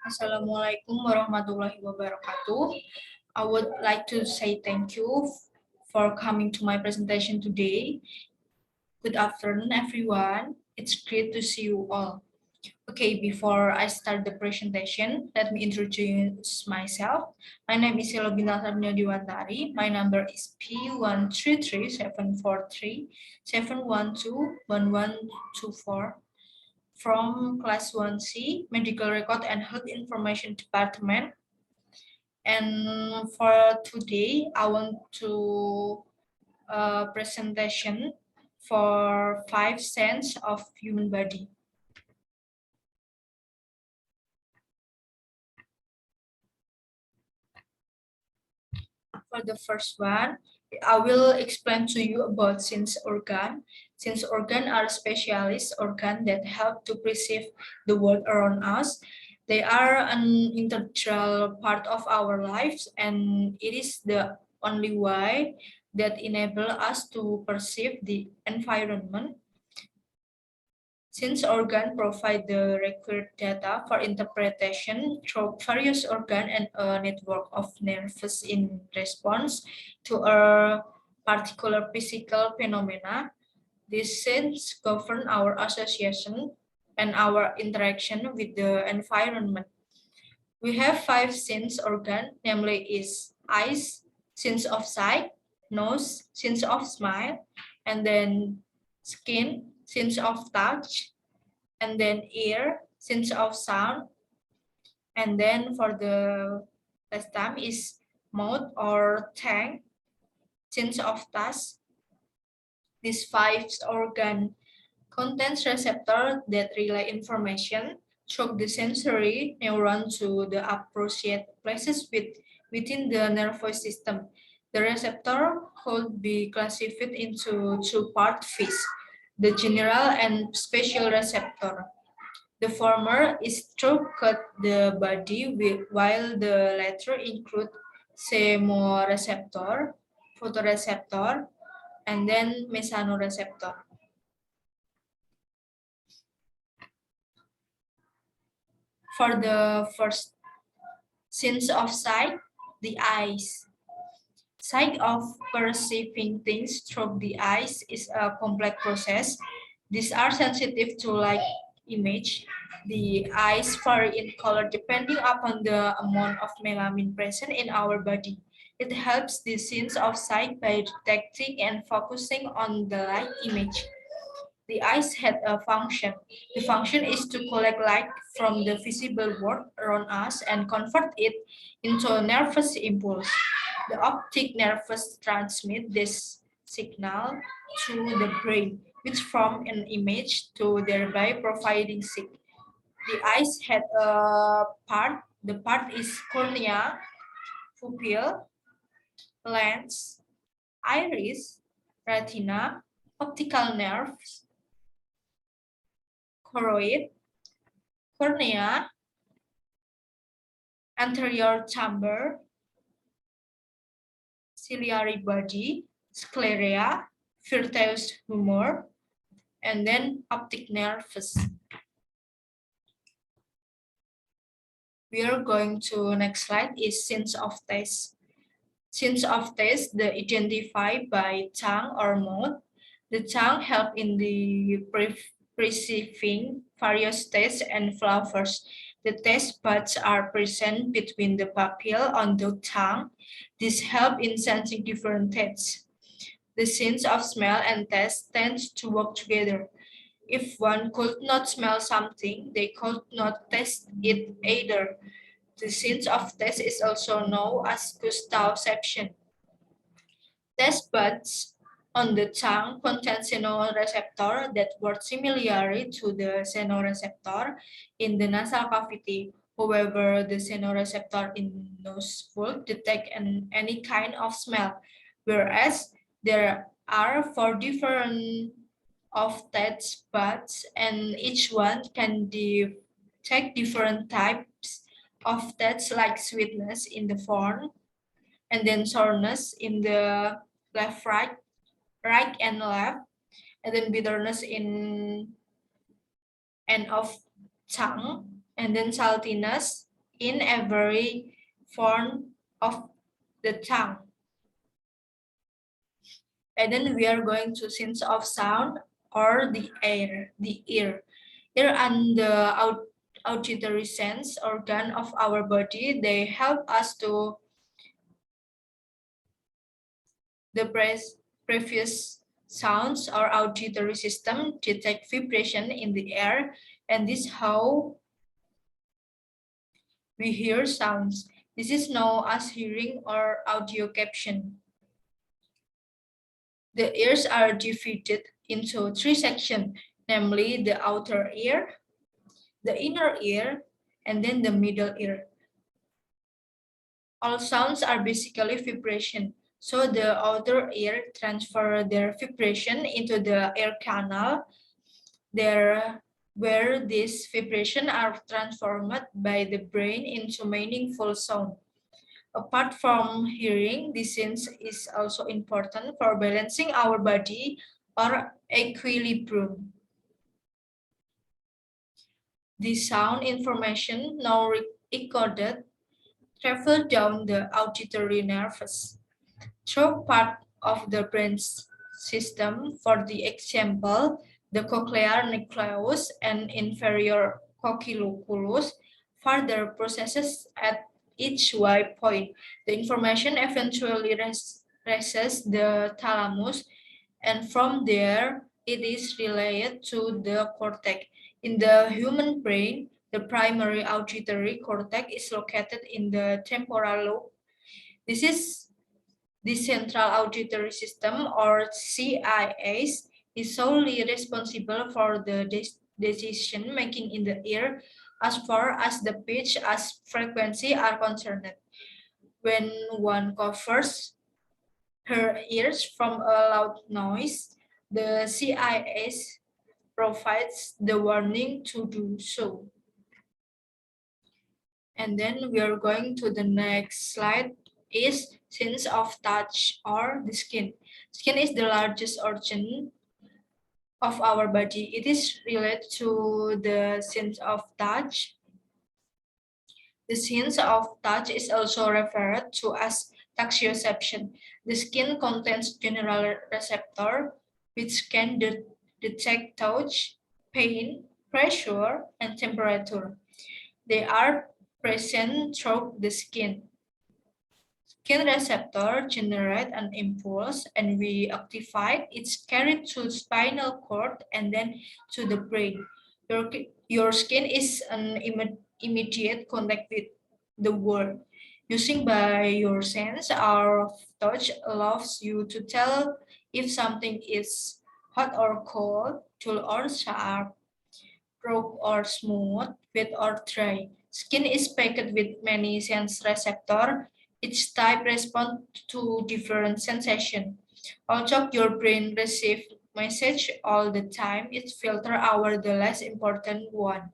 Assalamualaikum warahmatullahi wabarakatuh. I would like to say thank you for coming to my presentation today. Good afternoon, everyone. It's great to see you all. Okay, before I start the presentation, let me introduce myself. My name is Silo Bintang Sarmina Diwantari. My number is P133743712124 from Class 1C, Medical Record and Health Information Department. And for today, I want to presentation for 5 sense of human body. For the first one, I will explain to you about sense organ. Sense organ are specialist organ that help to perceive the world around us. They are an integral part of our lives, and it is the only way that enable us to perceive the environment. Since organs provide the required data for interpretation through various organs and a network of nerves in response to a particular physical phenomena, these sense govern our association and our interaction with the environment. We have 5 sense organs, namely is eyes, sense of sight, nose, sense of smell, and then skin, sense of touch, and then ear, sense of sound, and then for the last time is mouth or tongue, sense of taste. These 5 organ contains receptor that relay information through the sensory neuron to the appropriate places within the nervous system. The receptor could be classified into 2 parts, the general and special receptor. The former is throughout the body, while the latter include chemoreceptor, photoreceptor, and then mechanoreceptor. For the first sense of sight, the eyes. Sight of perceiving things through the eyes is a complex process. These are sensitive to light image. The eyes vary in color depending upon the amount of melanin present in our body. It helps the sense of sight by detecting and focusing on the light image. The eyes had a function. The function is to collect light from the visible world around us and convert it into a nervous impulse. The optic nerves transmit this signal to the brain, which form an image to thereby providing sight. The eyes had a part. The part is cornea, pupil, lens, iris, retina, optical nerves, choroid, cornea, anterior chamber, ciliary body, sclera, vitreous humor, and then optic nerves. We are going to next slide is sense of taste. Sense of taste, the identified by tongue or mouth. The tongue help in the perceiving various tastes and flavors. The taste buds are present between the papilla on the tongue. This help in sensing different tastes. The sense of smell and taste tends to work together. If one could not smell something, they could not taste it either. The sense of taste is also known as gustoception. Taste buds on the tongue contain xenoreceptor that work similarly to the xenoreceptor in the nasal cavity. However, the xenoreceptor in nose would detect any kind of smell, whereas there are 4 different of taste buds, and each one can detect different types of taste, like sweetness in the front, and then sourness in the left, right and left, and then bitterness in end of tongue, and then saltiness, in every form of the tongue. And then we are going to sense of sound or the ear. Ear and the auditory sense organ of our body. They help us to the previous sounds. Our auditory system detect vibration in the air, and this how we hear sounds. This is known as hearing or audio caption. The ears are divided into three sections, namely the outer ear, the inner ear, and then the middle ear. All sounds are basically vibration. So the outer ear transfer their vibration into the ear canal, there where these vibrations are transformed by the brain into meaningful sound. Apart from hearing, this sense is also important for balancing our body or equilibrium. The sound information now recorded travel down the auditory nerves through part of the brain system. For the example, the cochlear nucleus and inferior coccyloculus further processes at each Y point. The information eventually reaches the thalamus, and from there it is relayed to the cortex. In the human brain, the primary auditory cortex is located in the temporal lobe. This is the Central Auditory System, or CIS, is solely responsible for the decision making in the ear as far as the pitch as frequency are concerned. When one covers her ears from a loud noise, the CIS provides the warning to do so. And then we are going to the next slide is sense of touch or the skin. Skin is the largest organ of our body. It is related to the sense of touch. The sense of touch is also referred to as taxioception. The skin contains general receptor which can detect touch, pain, pressure, and temperature. They are present throughout the skin. Skin receptor generate an impulse and we activate it's carried to spinal cord and then to the brain. Your skin is an immediate contact with the world. Using by your sense of touch allows you to tell if something is hot or cold, dull or sharp, rough or smooth, wet or dry. Skin is packed with many sense receptors. Each type responds to different sensation. Although your brain receives message all the time, it filters out the less important one.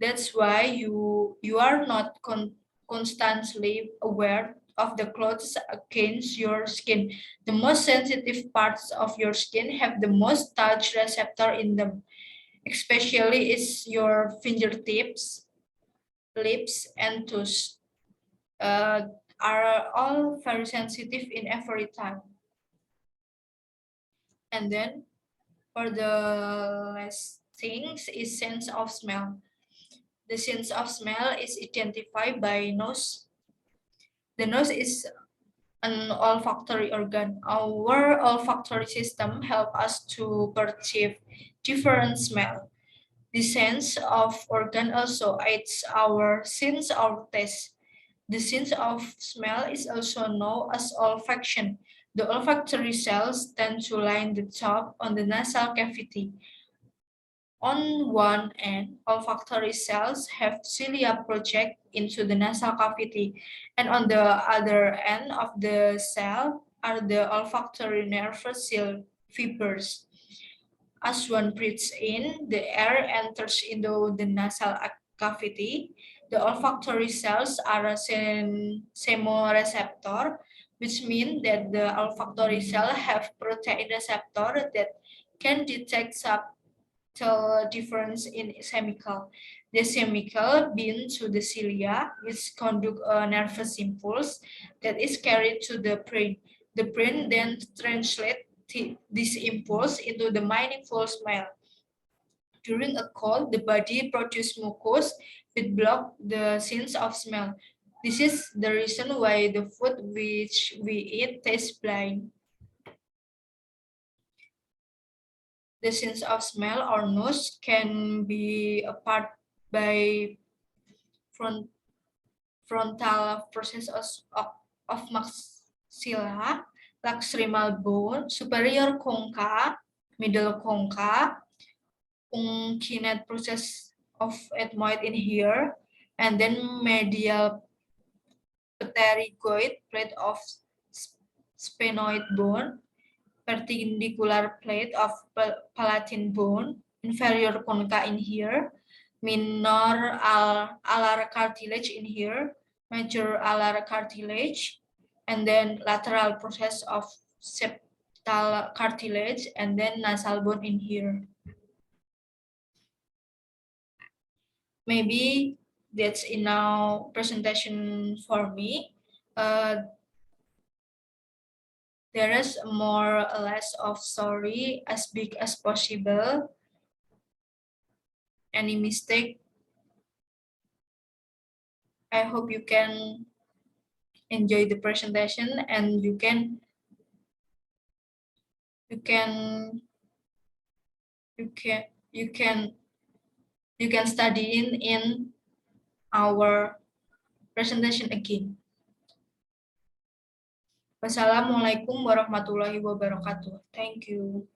That's why you are not constantly aware of the clothes against your skin. The most sensitive parts of your skin have the most touch receptor in them, especially is your fingertips, lips, and toes. Are all very sensitive in every time. And then for the last things is sense of smell. The sense of smell is identified by nose. The nose is an olfactory organ. Our olfactory system help us to perceive different smell. The sense of organ also aids our sense of taste. The sense of smell is also known as olfaction. The olfactory cells tend to line the top on the nasal cavity. On one end, olfactory cells have cilia project into the nasal cavity, and on the other end of the cell are the olfactory nerve cell fibers. As one breathes in, the air enters into the nasal cavity. The olfactory cells are a chemoreceptor, which means that the olfactory cell have protein receptor that can detect tell difference in chemical. The chemical bind to the cilia, which conduct a nervous impulse that is carried to the brain. The brain then translates this impulse into the meaningful smell. During a cold, the body produces mucus which block the sense of smell. This is the reason why the food which we eat tastes blind. The sense of smell or nose can be apart by front, frontal process of maxilla, lacrimal bone, superior concha, middle concha, uncinate process of ethmoid in here, and then medial pterygoid plate of sphenoid bone, perpendicular plate of palatine bone, inferior concha in here, minor alar cartilage in here, major alar cartilage, and then lateral process of septal cartilage, and then nasal bone in here. Maybe that's enough presentation for me. There is more or less of story as big as possible. Any mistake, I hope you can enjoy the presentation and you can study in our presentation again. Wassalamualaikum warahmatullahi wabarakatuh. Thank you.